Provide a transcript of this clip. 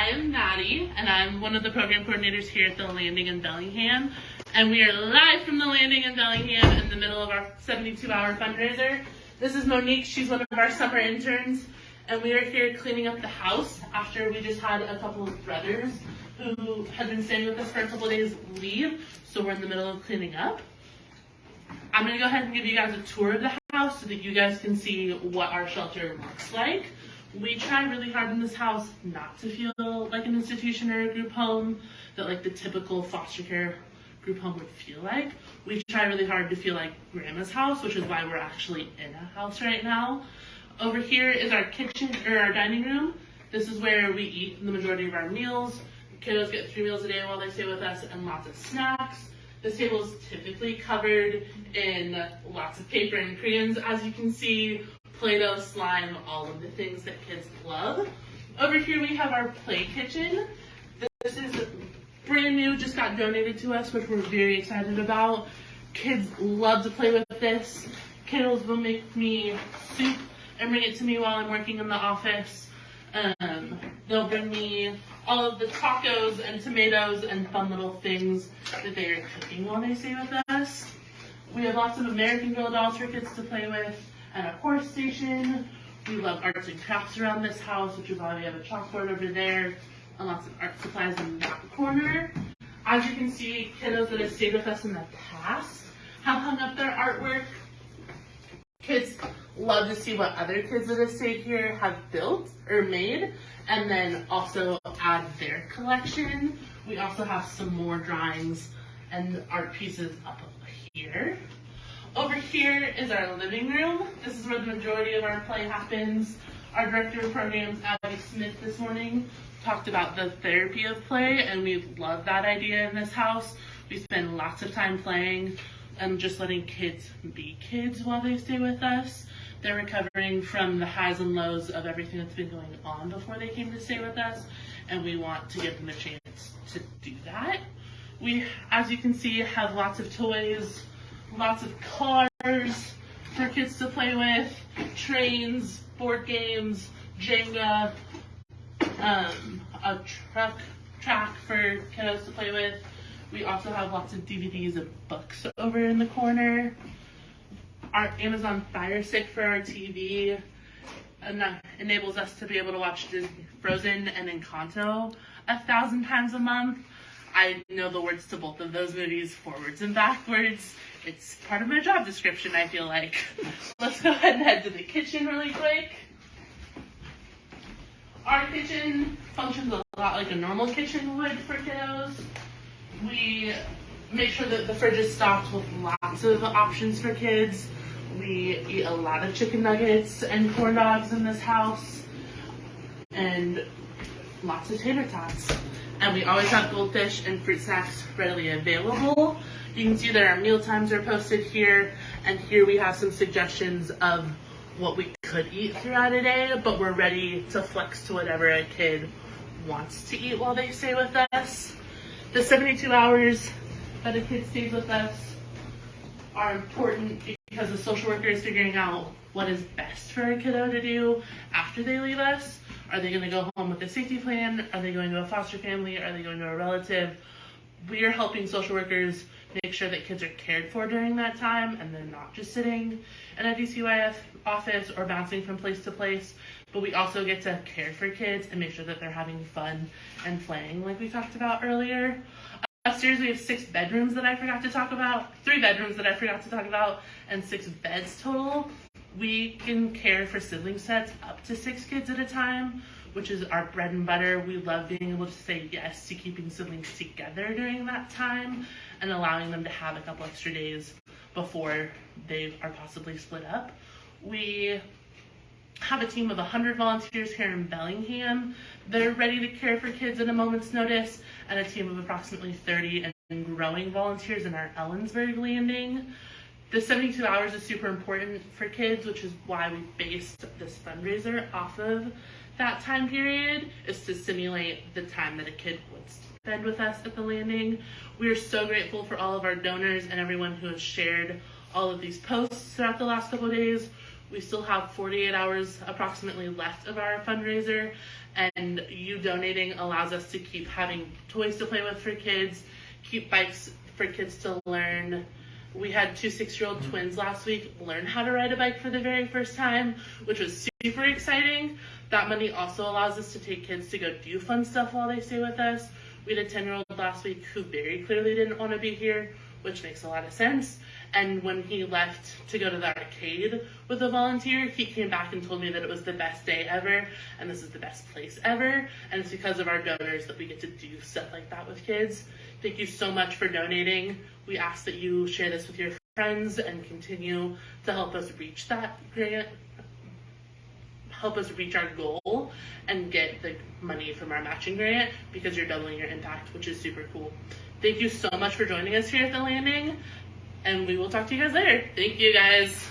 I am Madi, and I'm one of the program coordinators here at the Landing in Bellingham. And we are live from the Landing in Bellingham in the middle of our 72-hour fundraiser. This is Monique. She's one of our summer interns, and we are here cleaning up the house after we just had a couple of brothers who had been staying with us for a couple of days leave, so we're in the middle of cleaning up. I'm going to go ahead and give you guys a tour of the house so that you guys can see what our shelter looks like. We try really hard in this house not to feel like an institution or a group home that like the typical foster care group home would feel like. We try really hard to feel like grandma's house, which is why we're actually in a house right now. Over here is our kitchen, or our dining room. This is where we eat the majority of our meals. Kiddos get 3 meals a day while they stay with us and lots of snacks. This table is typically covered in lots of paper and crayons, as you can see, Play-Doh, slime, all of the things that kids love. Over here we have our play kitchen. This is brand new, just got donated to us, which we're very excited about. Kids love to play with this. Kiddos will make me soup and bring it to me while I'm working in the office. They'll bring me all of the tacos and tomatoes and fun little things that they are cooking while they stay with us. We have lots of American Girl dolls for kids to play with and a horse station. We love arts and crafts around this house, which is why we have a chalkboard over there and lots of art supplies in that corner. As you can see, kiddos that have stayed with us in the past have hung up their artwork. Kids love to see what other kids that have stayed here have built or made, and then also add their collection. We also have some more drawings and art pieces up here. Over here is our living room. This is where the majority of our play happens. Our director of programs, Abby Smith, this morning talked about the therapy of play, and we love that idea in this house. We spend lots of time playing and just letting kids be kids while they stay with us. They're recovering from the highs and lows of everything that's been going on before they came to stay with us, and we want to give them a chance to do that. We, as you can see, have lots of toys, lots of cars for kids to play with, trains, board games, Jenga, a track for kiddos to play with. We also have lots of DVDs and books over in the corner. Our Amazon Fire Stick for our TV, and that enables us to be able to watch Disney Frozen and Encanto 1,000 times a month. I know the words to both of those movies forwards and backwards. It's part of my job description, I feel like. Let's go ahead and head to the kitchen really quick. Our kitchen functions a lot like a normal kitchen would for kiddos. We make sure that the fridge is stocked with lots of options for kids. We eat a lot of chicken nuggets and corn dogs in this house, and lots of tater tots. And we always have goldfish and fruit snacks readily available. You can see that our meal times are posted here, and here we have some suggestions of what we could eat throughout a day, but we're ready to flex to whatever a kid wants to eat while they stay with us. The 72 hours that a kid stays with us are important because the social worker is figuring out what is best for a kiddo to do after they leave us. Are they going to go home with a safety plan? Are they going to a foster family? Are they going to a relative? We are helping social workers make sure that kids are cared for during that time and they're not just sitting in a DCYF office or bouncing from place to place, but we also get to care for kids and make sure that they're having fun and playing like we talked about earlier. Upstairs we have 6 bedrooms that I forgot to talk about, 3 bedrooms that I forgot to talk about, and 6 beds total. We can care for sibling sets up to 6 kids at a time, which is our bread and butter. We love being able to say yes to keeping siblings together during that time and allowing them to have a couple extra days before they are possibly split up. We have a team of 100 volunteers here in Bellingham. They're ready to care for kids at a moment's notice, and a team of approximately 30 and growing volunteers in our Ellensburg landing. The 72 hours is super important for kids, which is why we based this fundraiser off of that time period, is to simulate the time that a kid would spend with us at the landing. We are so grateful for all of our donors and everyone who has shared all of these posts throughout the last couple of days. We still have 48 hours approximately left of our fundraiser, and you donating allows us to keep having toys to play with for kids, keep bikes for kids to learn. We had 2 6-year-old twins last week learn how to ride a bike for the very first time, which was super exciting. That money also allows us to take kids to go do fun stuff while they stay with us. We had a 10-year-old last week who very clearly didn't want to be here, which makes a lot of sense. And when he left to go to the arcade with a volunteer, he came back and told me that it was the best day ever, and this is the best place ever, and it's because of our donors that we get to do stuff like that with kids. Thank you so much for donating. We ask that you share this with your friends and continue to help us reach that grant, help us reach our goal and get the money from our matching grant, because you're doubling your impact, which is super cool. Thank you so much for joining us here at the landing, and we will talk to you guys later. Thank you, guys.